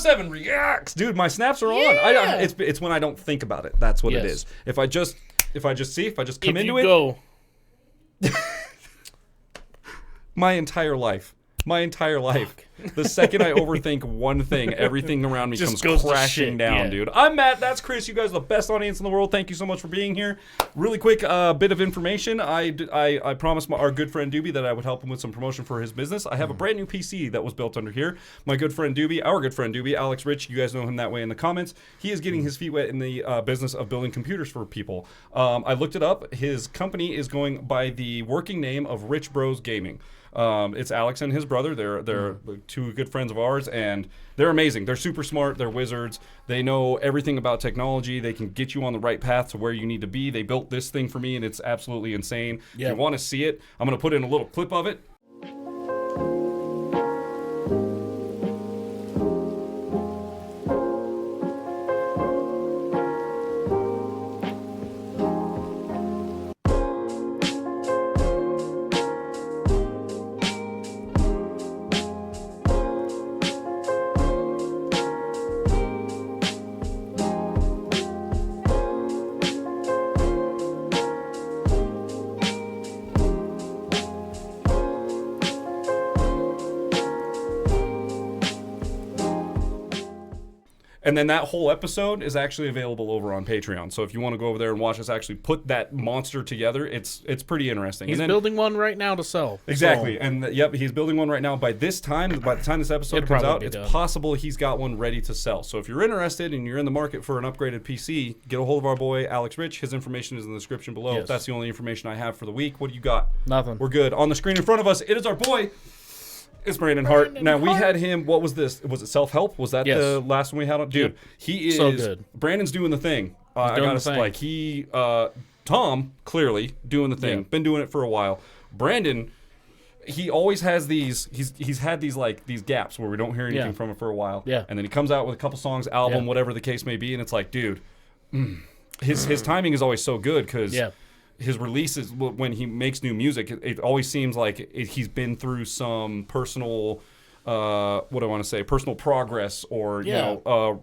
24/7 reacts, dude. My snaps are on. It's when I don't think about it. That's what it is. If I just come into it. My entire life. The second I overthink one thing, everything around me comes crashing down, dude. I'm Matt. That's Chris. You guys are the best audience in the world. Thank you so much for being here. Really quick bit of information. I promised our good friend Doobie that I would help him with some promotion for his business. I have a brand new PC that was built under here. My good friend Doobie, our good friend Doobie, Alex Rich, you guys know him that way in the comments. He is getting his feet wet in the business of building computers for people. I looked it up. His company is going by the working name of Rich Bros Gaming. It's Alex and his brother. They're two good friends of ours, and they're amazing. They're super smart. They're wizards. They know everything about technology. They can get you on the right path to where you need to be. They built this thing for me, and it's absolutely insane. If you want to see it, I'm going to put in a little clip of it. And then that whole episode is actually available over on Patreon. So if you want to go over there and watch us actually put that monster together, it's pretty interesting. He's building one right now to sell. Exactly. So. And he's building one right now. By the time this episode comes out, it's possible he's got one ready to sell. So if you're interested and you're in the market for an upgraded PC, get a hold of our boy Alex Rich. His information is in the description below. Yes. That's the only information I have for the week. What do you got? Nothing. We're good. On the screen in front of us, it is our boy. It's Brandon Hart. Now, we had him, what was this? Was it Self-Help? Was that the last one we had on? Dude, he is, so good. Brandon's doing the thing. I gotta say, like, Tom, clearly, doing the thing. Been doing it for a while. Brandon, he always has these, he's had these gaps where we don't hear anything from him for a while. Yeah. And then he comes out with a couple songs, album, whatever the case may be, and it's like, dude, his timing is always so good because his releases, when he makes new music, it always seems like he's been through some personal, personal progress or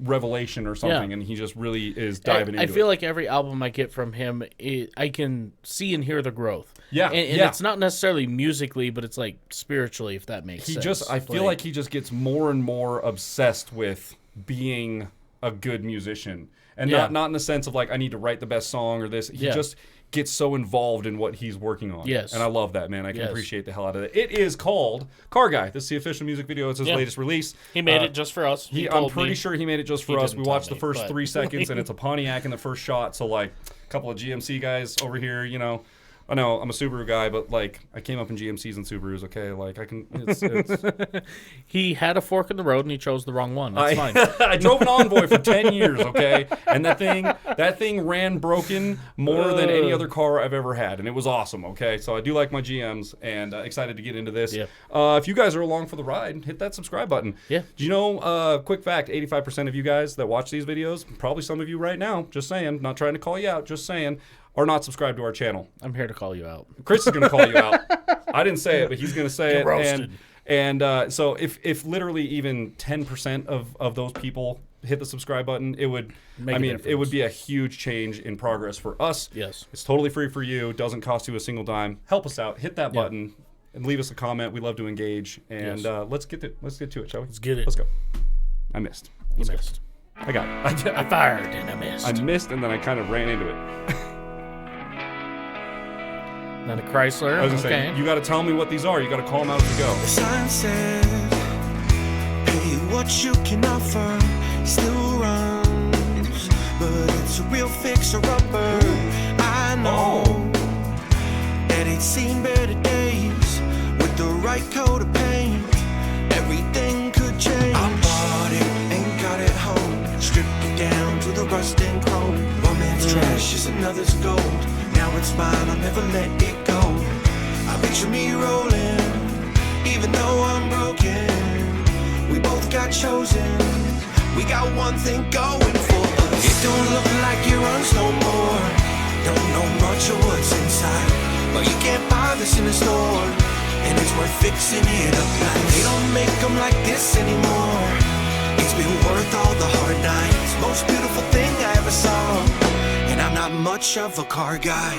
revelation or something, and he just really is diving into it. I feel like every album I get from him, I can see and hear the growth. Yeah, and it's not necessarily musically, but it's like spiritually, if that makes sense. I feel like he just gets more and more obsessed with being a good musician, and not in the sense of like I need to write the best song or this. He just gets so involved in what he's working on. Yes. And I love that, man. I can appreciate the hell out of it. It is called Car Guy. This is the official music video. It's his latest release. He made it just for us. I'm pretty sure he made it just for us. We watched the first 3 seconds, and it's a Pontiac in the first shot. So, like, a couple of GMC guys over here, you know. I know I'm a Subaru guy, but like I came up in GMCs and Subarus. Okay, like I can. It's... He had a fork in the road and he chose the wrong one. That's fine. I drove an Envoy for 10 years. Okay, and that thing ran broken more than any other car I've ever had, and it was awesome. Okay, so I do like my GMs, and excited to get into this. Yeah. If you guys are along for the ride, hit that subscribe button. Yeah. Do you know? Quick fact: 85% of you guys that watch these videos, probably some of you right now, just saying, not trying to call you out, just saying, are not subscribed to our channel. I'm here to call you out. Chris is going to call you out. I didn't say it, but he's going to say You're it. Roasted. And so if literally even 10% of those people hit the subscribe button, it would it would be a huge change in progress for us. Yes. It's totally free for you. Doesn't cost you a single dime. Help us out. Hit that button and leave us a comment. We love to engage. And let's get to it, shall we? Let's get it. Let's go. I missed. You missed. I got it. I fired and I missed. I missed and then I kind of ran into it. Then a Chrysler. I was gonna say, you got to tell me what these are. You got to call them out as we go. The sign says, "Hey, what you can offer still runs, but it's a real fixer-upper." I know that it's seen better days with the right coat of paint. Everything could change. I bought it and got it home, stripped it down to the rust and chrome. One man's trash is another's gold. Now it's mine, I'll never let it go. I picture me rolling, even though I'm broken. We both got chosen, we got one thing going for us. It don't look like it runs no more. Don't know much of what's inside, but you can't buy this in the store, and it's worth fixing it up like. They don't make them like this anymore. It's been worth all the hard nights. Most beautiful thing I ever saw. And I'm not much of a car guy.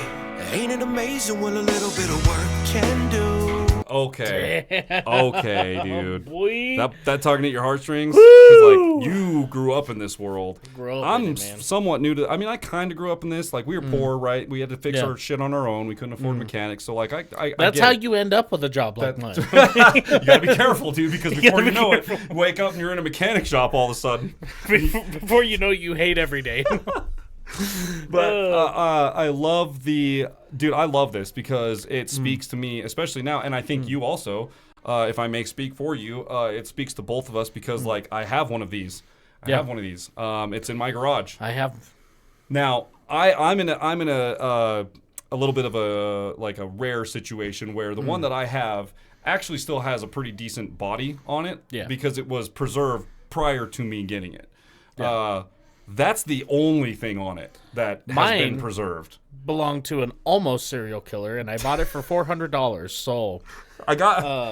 Ain't it amazing what a little bit of work can do? Okay. Damn. Okay, dude. Boy. That tugging at your heartstrings? Because, like, you grew up in this world. I'm somewhat new to... I mean, I kind of grew up in this. Like, we were poor, right? We had to fix our shit on our own. We couldn't afford mechanics. So, like, I That's how you end up with a job like mine. You gotta be careful, dude, because before you know it, wake up and you're in a mechanic shop all of a sudden. Before you know it, you hate every day. But I love dude, I love this because it speaks to me, especially now, and I think you also, if I may speak for you, it speaks to both of us because, like, I have one of these. I have one of these. It's in my garage. I have. Now, I'm in a little bit of a rare situation where the one that I have actually still has a pretty decent body on it because it was preserved prior to me getting it. Yeah. That's the only thing on it that has been preserved. Belonged to an almost serial killer, and I bought it for $400. So I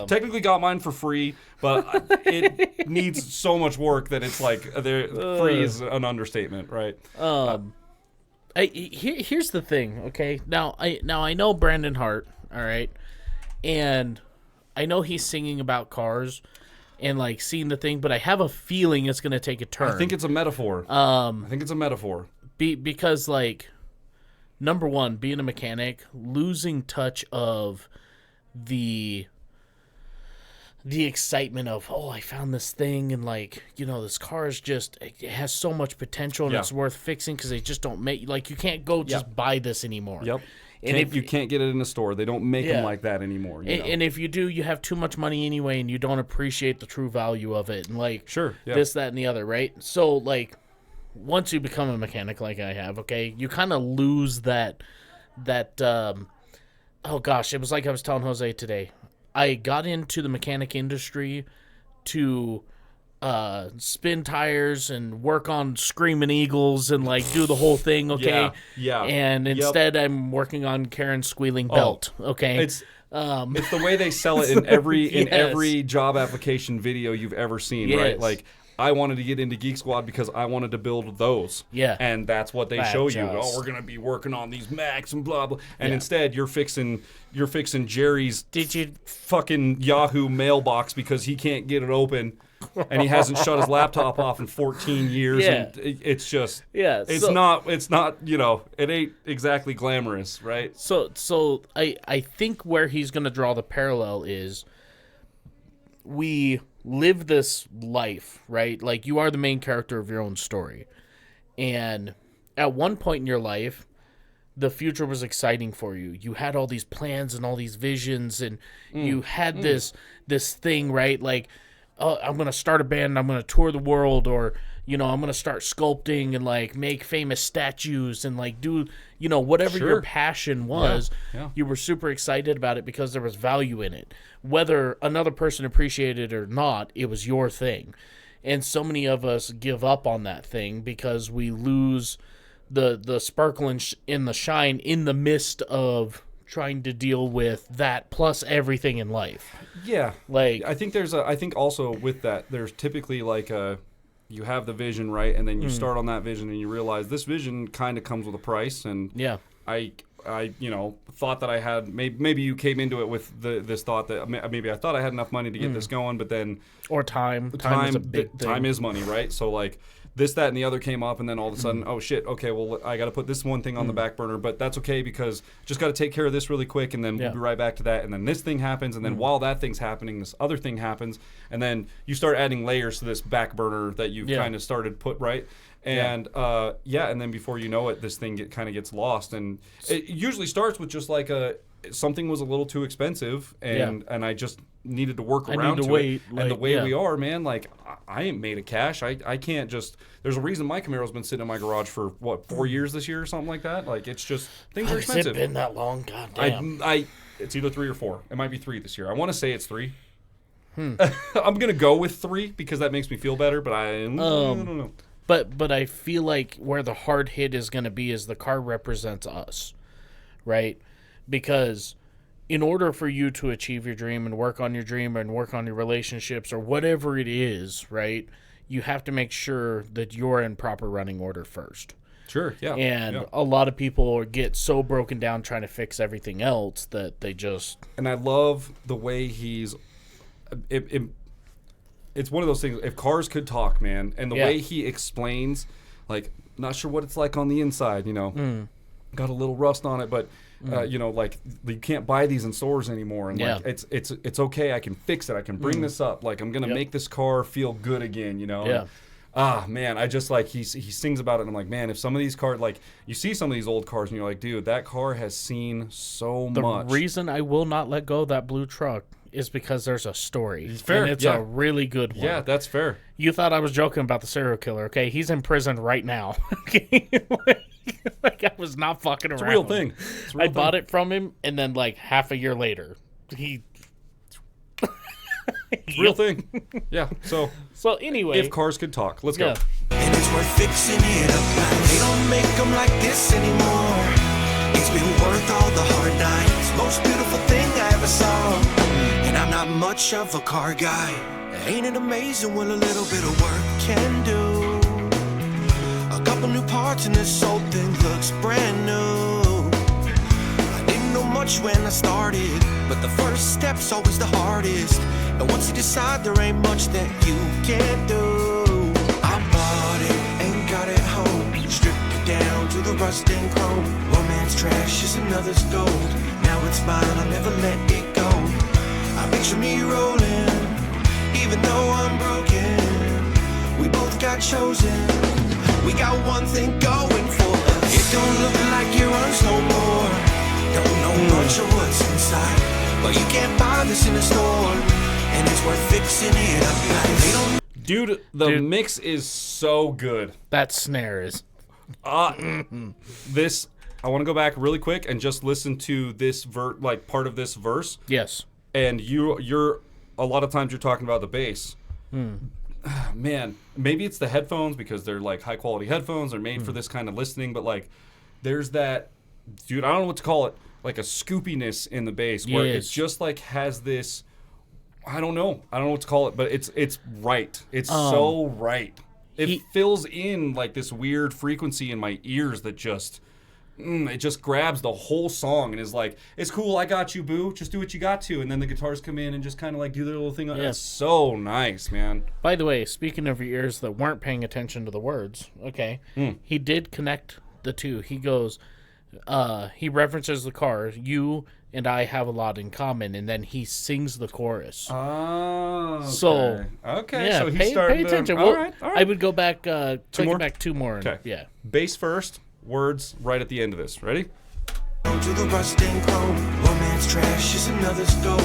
technically got mine for free, but it needs so much work that it's like free is an understatement, right? Here's the thing, okay? Now I know Brandon Hart, all right, and I know he's singing about cars. And, like, seeing the thing, but I have a feeling it's going to take a turn. I think it's a metaphor. Because, like, number one, being a mechanic, losing touch of the excitement of, oh, I found this thing, and, like, you know, this car is just, it has so much potential, and it's worth fixing because they just don't make, like, you can't go just buy this anymore. Yep. And if you can't get it in a store, they don't make them like that anymore. And if you do, you have too much money anyway, and you don't appreciate the true value of it. And like, this, that, and the other, right? So like, once you become a mechanic, like I have, okay, you kind of lose that. Oh gosh, it was like I was telling Jose today. I got into the mechanic industry to spin tires and work on Screaming Eagles and like do the whole thing, okay? Yeah. And instead I'm working on Karen's squealing belt, okay? It's the way they sell it in every job application video you've ever seen, right? Like, I wanted to get into Geek Squad because I wanted to build those. Yeah. And that's what they show you. Oh, we're gonna be working on these Macs and blah blah. And instead you're fixing Jerry's fucking Yahoo mailbox because he can't get it open. And he hasn't shut his laptop off in 14 years, and it's just it's not you know, it ain't exactly glamorous, right? So I think where he's gonna draw the parallel is we live this life, right? Like, you are the main character of your own story, and at one point in your life, the future was exciting for you. You had all these plans and all these visions, and you had this thing, right? Like, oh, I'm going to start a band, I'm going to tour the world, or, you know, I'm going to start sculpting and, like, make famous statues and, like, do, you know, whatever your passion was. You were super excited about it because there was value in it. Whether another person appreciated it or not, it was your thing. And so many of us give up on that thing because we lose the sparkle in the shine in the midst of trying to deal with that plus everything in life. Yeah. Like, I think also with that, there's typically like you have the vision, right? And then you start on that vision and you realize this vision kind of comes with a price. And I you know, thought that I had, maybe you came into it with this thought that maybe I thought I had enough money to get this going, but then. Or time. Time is a big thing. Time is money, right? So like, this, that, and the other came up, and then all of a sudden, oh shit, okay, well, I got to put this one thing on the back burner, but that's okay because just got to take care of this really quick, and then we'll be right back to that, and then this thing happens, and then while that thing's happening, this other thing happens, and then you start adding layers to this back burner that you've kind of started put right. And and then before you know it, this thing kind of gets lost, and it usually starts with just like something was a little too expensive, and I just needed to work around to it. Like, and the way we are, man, like I ain't made of cash. I can't just. There's a reason my Camaro's been sitting in my garage for what 4 years this year or something like that. Like, it's just things are expensive. Has it been that long? God damn. It's either 3 or 4. It might be 3 this year. I want to say it's 3. I'm gonna go with 3 because that makes me feel better, but I don't know. But I feel like where the hard hit is going to be is the car represents us, right? Because in order for you to achieve your dream and work on your dream and work on your relationships or whatever it is, right, you have to make sure that you're in proper running order first. Sure, yeah. And a lot of people get so broken down trying to fix everything else that they just... And I love the way he's... It's one of those things, if cars could talk, man, and the way he explains, like, not sure what it's like on the inside, you know, got a little rust on it, but, you know, like, you can't buy these in stores anymore, and, like, it's okay, I can fix it, I can bring this up, like, I'm going to make this car feel good again, you know? Yeah. Man, I just, like, he sings about it, and I'm like, man, if some of these cars, like, you see some of these old cars, and you're like, dude, that car has seen so much. The reason I will not let go of that blue truck is because there's a story. Fair, and it's a really good one. Yeah, that's fair. You thought I was joking about the serial killer, okay? He's in prison right now. Okay? Like, I was not fucking around. It's a real thing. I bought it from him, and then, like, half a year later, he... It's a real thing. Yeah, so anyway... If cars could talk. Let's go. And it's worth fixing it up. They don't make them like this anymore. It's been worth all the hard nights. Most beautiful thing I ever saw. And I'm not much of a car guy. Ain't it amazing what a little bit of work can do? A couple new parts and this old thing looks brand new. I didn't know much when I started, but the first step's always the hardest. And once you decide, there ain't much that you can do. I bought it and got it home, stripped it down to the rust and chrome. One man's trash is another's gold. Now it's mine, I'll never let it go. I picture me rolling, even though I'm broken. We both got chosen. We got one thing going for us. It don't look like it runs no more. Don't know much of what's inside, but you can't buy this in a store. And it's worth fixing it up. Like they don't. Dude, the mix is so good. That snare is... This, I want to go back really quick and just listen to this part of this verse. Yes. And you're a lot of times you're talking about the bass. Man, maybe it's the headphones because they're like high quality headphones. They're made for this kind of listening, but like there's that, dude, I don't know what to call it, like a scoopiness in the bass where it just like has this, I don't know what to call it, but it's right. It's so right. It fills in like this weird frequency in my ears that just, it just grabs the whole song and is like, it's cool, I got you, boo. Just do what you got to. And then the guitars come in and just kind of like do their little thing. Yeah. It's so nice, man. By the way, speaking of your ears that weren't paying attention to the words, okay, he did connect the two. He goes, he references the Cars, you and I have a lot in common, and then he sings the chorus. Oh, okay. So, yeah, so he's starting pay attention. All right. I would go back, back two more. Okay. Yeah. Bass first, words right at the end of this. Ready? To the rust and chrome. One man's trash is another's gold.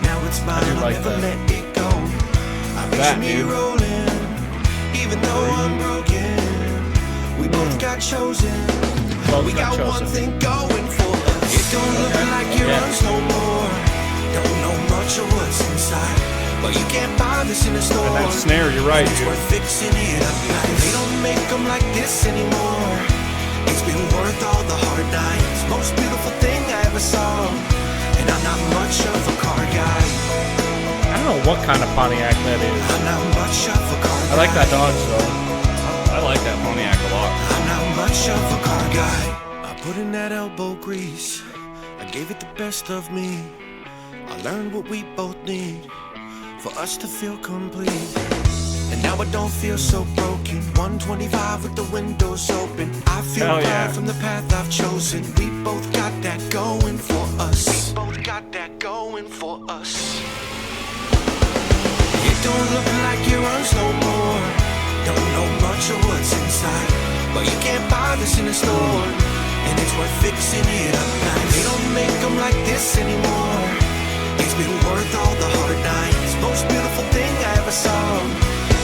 Now it's mine, I'll never let it go. I picture me rolling, even though I'm broken. We both got chosen. We got one thing going for us. It don't look like it runs no more. Don't know much of what's inside, but you can't buy this in a store. And that snare, you're right, it's worth fixing it up. They don't make them like this anymore. It's been worth all the hard nights. Most beautiful thing I ever saw. And I'm not much of a car guy. I don't know what kind of Pontiac that is. I'm not much of a car guy. I like that Dodge though. I like that Pontiac a lot. I'm not much of a car guy. I put in that elbow grease. I gave it the best of me. I learned what we both need for us to feel complete. And now I don't feel so broken. 125 with the windows open. I feel proud from the path I've chosen. We both got that going for us. We both got that going for us. It don't look like it runs no more. Don't know much of what's inside, but you can't buy this in a store. And it's worth fixing it up. They don't make them like this anymore. It's been worth all the hard nights. Most beautiful thing I ever saw.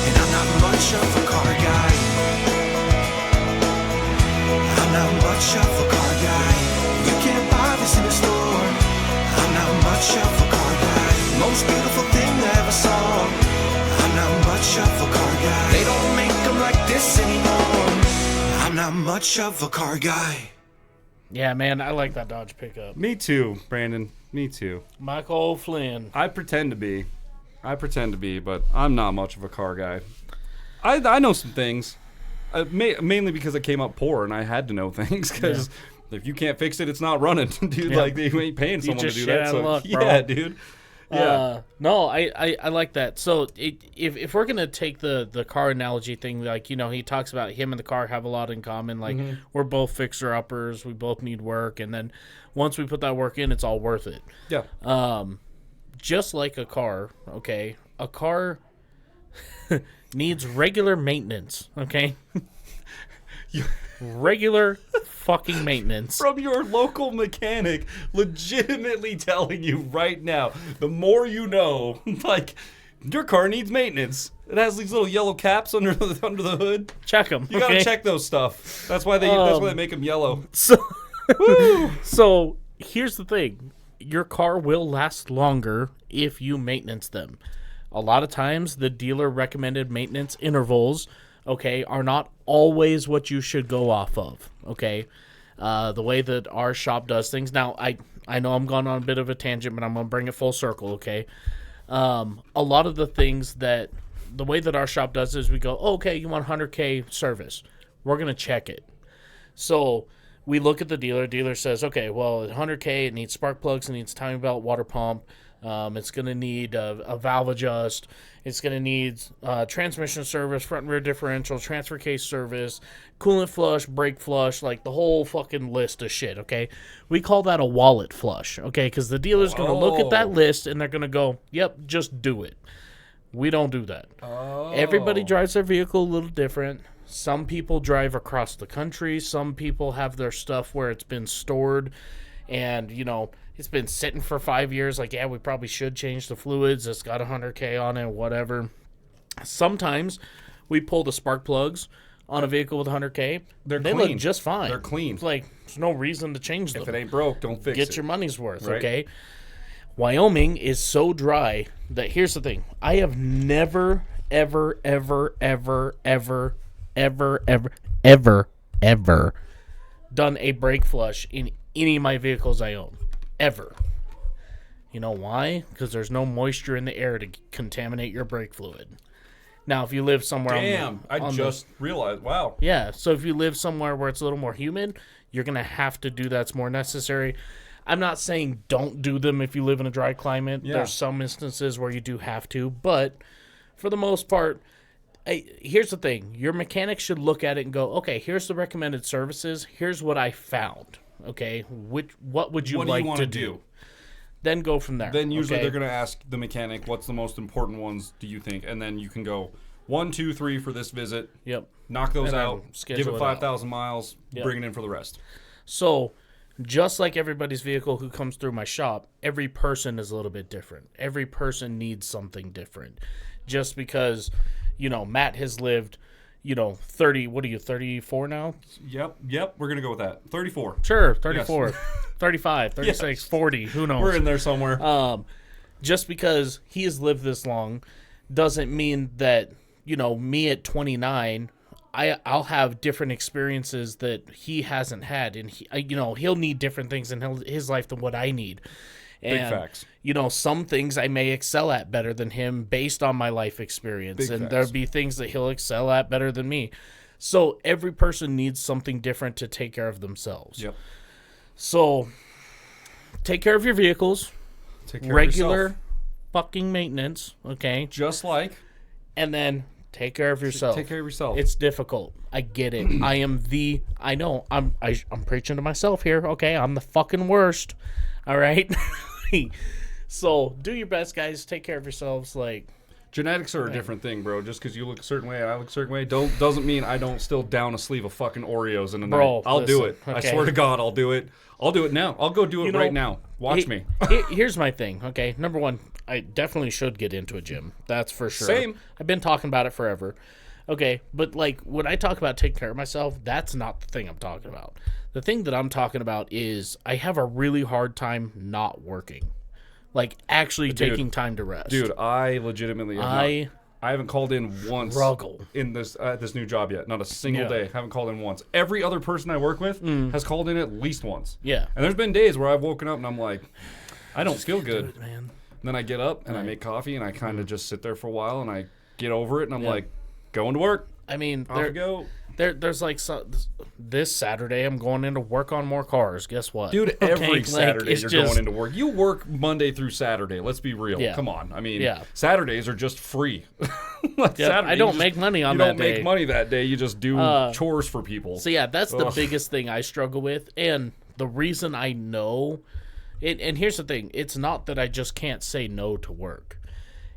And I'm not much of a car guy. I'm not much of a car guy. You can't buy this in a store. I'm not much of a car guy. Most beautiful thing I ever saw. I'm not much of a car guy. They don't make them like this anymore. I'm not much of a car guy. Yeah, man, I like that Dodge pickup. Me too, Brandon. Me too. Michael O'Flynn. I pretend to be, but I'm not much of a car guy. I know some things. Mainly because I came up poor and I had to know things because if you can't fix it, it's not running, dude. Yeah. Like you ain't paying someone to do that. So luck, yeah, dude. Yeah. No, I like that. So if we're gonna take the car analogy thing, like he talks about him and the car have a lot in common. Like we're both fixer uppers, we both need work, and then once we put that work in, it's all worth it. Yeah. Just like a car, okay, a car needs regular maintenance, okay. Regular fucking maintenance From your local mechanic, legitimately telling you right now, the more you know, like your car needs maintenance. It has these little yellow caps under the hood. Check them. You gotta check those stuff. That's why they make them yellow. So, so here's the thing: your car will last longer if you maintenance them. A lot of times, the dealer recommended maintenance intervals, okay, are not always what you should go off of, okay? The way that our shop does things. Now, I know I'm going on a bit of a tangent, but I'm going to bring it full circle, okay? A lot of the things that, the way that our shop does is we go, oh, okay, you want 100K service. We're going to check it. So we look at the dealer. Dealer says, okay, well, 100K, it needs spark plugs, it needs timing belt, water pump. It's going to need a valve adjust. It's going to need transmission service, front and rear differential, transfer case service, coolant flush, brake flush, like the whole fucking list of shit, okay? We call that a wallet flush, okay? Because the dealer's going to look at that list and they're going to go, yep, just do it. We don't do that. Everybody drives their vehicle a little different. Some people drive across the country. Some people have their stuff where it's been stored and, it's been sitting for 5 years. Like, yeah, we probably should change the fluids. It's got 100K on it, whatever. Sometimes we pull the spark plugs on a vehicle with 100K. They clean. look just fine. They're clean. It's like, there's no reason to change them. If it ain't broke, don't fix it. Get your money's worth, right? Okay? Wyoming is so dry that here's the thing. I have never, ever, ever, ever, ever, ever, ever, ever, ever done a brake flush in any of my vehicles I own. Ever. You know why? Because there's no moisture in the air to contaminate your brake fluid. Now, if you live somewhere... I just realized. Wow. Yeah, so if you live somewhere where it's a little more humid, you're going to have to do that's more necessary. I'm not saying don't do them if you live in a dry climate. Yeah. There's some instances where you do have to, but for the most part, here's the thing. Your mechanic should look at it and go, okay, here's the recommended services. Here's what I found. Okay, what would you like to do? Then go from there. Then usually they're going to ask the mechanic, what's the most important ones do you think? And then you can go 1, 2, 3 for this visit. Yep. Knock those out. Give it 5,000 miles. Yep. Bring it in for the rest. So, just like everybody's vehicle who comes through my shop, every person is a little bit different. Every person needs something different. Just because, Matt has lived... 30, what are you, 34 now? Yep, we're going to go with that. 34. Sure, 34, yes. 35, 36, yes. 40, who knows? We're in there somewhere. Just because he has lived this long doesn't mean that, me at 29, I'll have different experiences that he hasn't had. And, he'll need different things in his life than what I need. And, big facts. Some things I may excel at better than him based on my life experience. Big and facts. There'll be things that he'll excel at better than me. So every person needs something different to take care of themselves. Yep. So take care of your vehicles. Take care regular of yourself. Fucking maintenance, okay? Just like. And then take care of yourself. Take care of yourself. It's difficult. I get it. I know. I'm preaching to myself here, okay? I'm the fucking worst. All right? So do your best, guys. Take care of yourselves. Like, genetics are a different thing, bro. Just because you look a certain way and I look a certain way doesn't mean I don't still down a sleeve of fucking Oreos in a night. I'll do it. Okay. I swear to God, I'll do it. I'll do it now. I'll go do it right now. Watch me. Here's my thing, okay? Number one, I definitely should get into a gym. That's for sure. Same. I've been talking about it forever. Okay, but like when I talk about taking care of myself, that's not the thing I'm talking about. The thing that I'm talking about is I have a really hard time not working. Like actually taking time to rest. Dude, I legitimately I haven't called in once in this new job yet. Not a single day. Haven't called in once. Every other person I work with has called in at least once. Yeah. And there's been days where I've woken up and I'm like, I don't feel good. Do it, man. And then I get up and I make coffee and I kind of just sit there for a while and I get over it and I'm like, Going to work. I mean, Off we go. there's like this Saturday I'm going into work on more cars. Guess what, Dude? Every like, Saturday you're going into work. You work Monday through Saturday. Let's be real. Yeah. Come on. I mean, Yeah. Saturdays are just free. Like Saturday, I don't make money on that day. You don't make money that day. You just do chores for people. So yeah, that's the biggest thing I struggle with, and the reason I know it. And here's the thing: it's not that I just can't say no to work.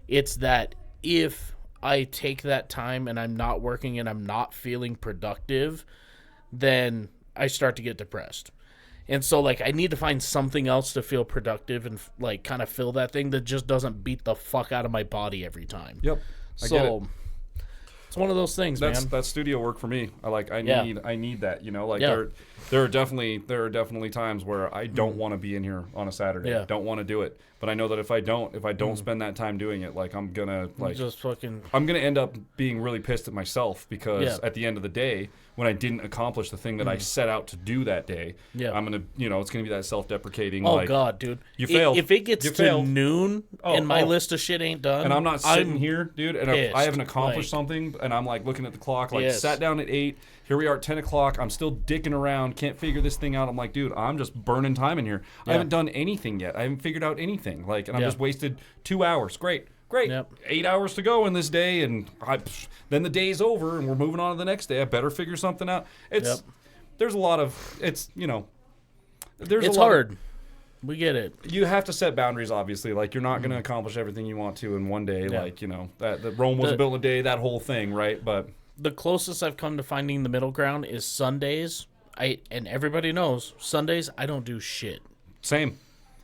It's that if I take that time and I'm not working and I'm not feeling productive, then I start to get depressed. And so, like, I need to find something else to feel productive and, like, kind of fill that thing that just doesn't beat the fuck out of my body every time. Yep. I get it. It's one of those things, man. That's studio work for me. I need that, you know, like there are definitely times where I don't want to be in here on a Saturday. Yeah. Don't want to do it. But I know that if I don't spend that time doing it, like I'm gonna end up being really pissed at myself because at the end of the day, when I didn't accomplish the thing that I set out to do that day, I'm gonna, it's gonna be that self-deprecating. Oh God, dude, you failed. If it gets to noon and my list of shit ain't done, and I'm not sitting here, dude, and I haven't accomplished like, something, and I'm like looking at the clock, like sat down at 8. Here we are at 10 o'clock. I'm still dicking around. Can't figure this thing out. I'm like, dude, I'm just burning time in here. I haven't done anything yet. I haven't figured out anything. Like, and I'm just wasted 2 hours. Great. Yep. 8 hours to go in this day, and then the day's over, and we're moving on to the next day. I better figure something out. There's a lot of it's hard. We get it. You have to set boundaries, obviously. Like, you're not going to accomplish everything you want to in one day. Yeah. Like, that Rome wasn't built in a day. That whole thing, right? But the closest I've come to finding the middle ground is Sundays. And everybody knows Sundays I don't do shit. Same.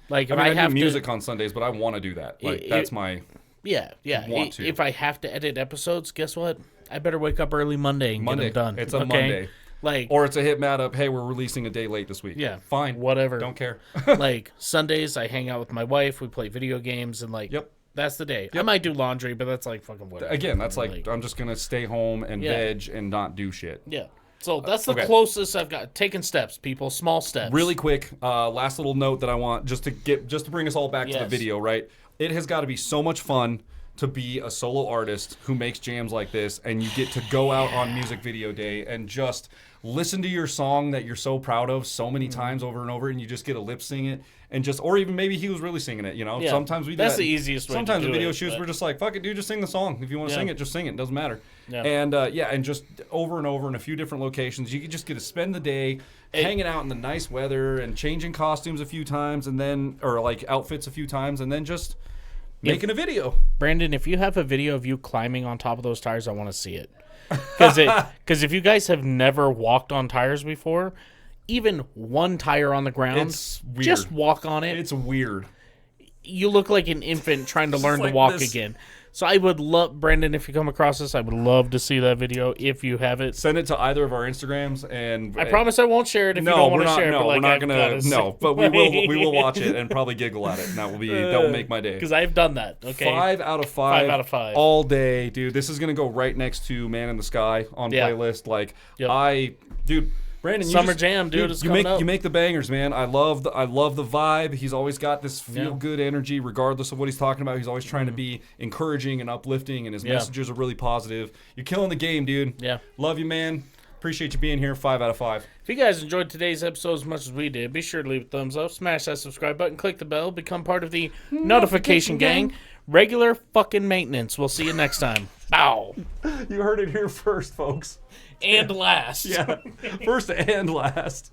Like, if I do music on Sundays, but I want to do that. Like, that's my want to. If I have to edit episodes, guess what? I better wake up early Monday and get them done. It's a Monday. Like, or it's a hit mat up. Hey, we're releasing a day late this week. Yeah, fine, whatever. Don't care. Like, Sundays, I hang out with my wife. We play video games, and like, that's the day. I might do laundry, but that's like fucking whatever. Again, that's like I'm just gonna stay home and veg and not do shit. Yeah. So that's the closest I've got. Taking steps, people. Small steps. Really quick, last little note that I want just to bring us all back to the video. Right, it has got to be so much fun to be a solo artist who makes jams like this, and you get to go out on music video day and just listen to your song that you're so proud of so many times over and over, and you just get to lip sing it, and just, or even maybe he was really singing it, Yeah. Sometimes we do That's that. the easiest way. Sometimes to do the video it, shoots, we're just like, fuck it, dude, just sing the song. If you want to sing it, just sing it. It doesn't matter. Yeah. And and just over and over in a few different locations, you can just get to spend the day hanging out in the nice weather and changing costumes a few times, and then, or like outfits a few times, and then just making a video. Brandon, if you have a video of you climbing on top of those tires, I want to see it. Because if you guys have never walked on tires before, even one tire on the ground, it's weird. Just walk on it. It's weird. You look like an infant trying to learn to walk again. So I would love, Brandon, if you come across this, I would love to see that video if you have it. Send it to either of our Instagrams, and I promise I won't share it if you don't want to share it. No, we're not gonna. No, but we will watch it and probably giggle at it, and that will make my day. Because I've done that. Okay, 5 out of 5. 5 out of 5 all day, dude. This is gonna go right next to Man in the Sky on playlist. Like Brandon, Summer Jam, dude. It's coming up. You make the bangers, man. I love the vibe. He's always got this feel good energy, regardless of what he's talking about. He's always trying to be encouraging and uplifting, and his messages are really positive. You're killing the game, dude. Yeah, love you, man. Appreciate you being here. 5 out of 5. If you guys enjoyed today's episode as much as we did, be sure to leave a thumbs up, smash that subscribe button, click the bell, become part of the notification gang. Regular fucking maintenance. We'll see you next time. Bow. You heard it here first, folks. And last. Yeah. First and last.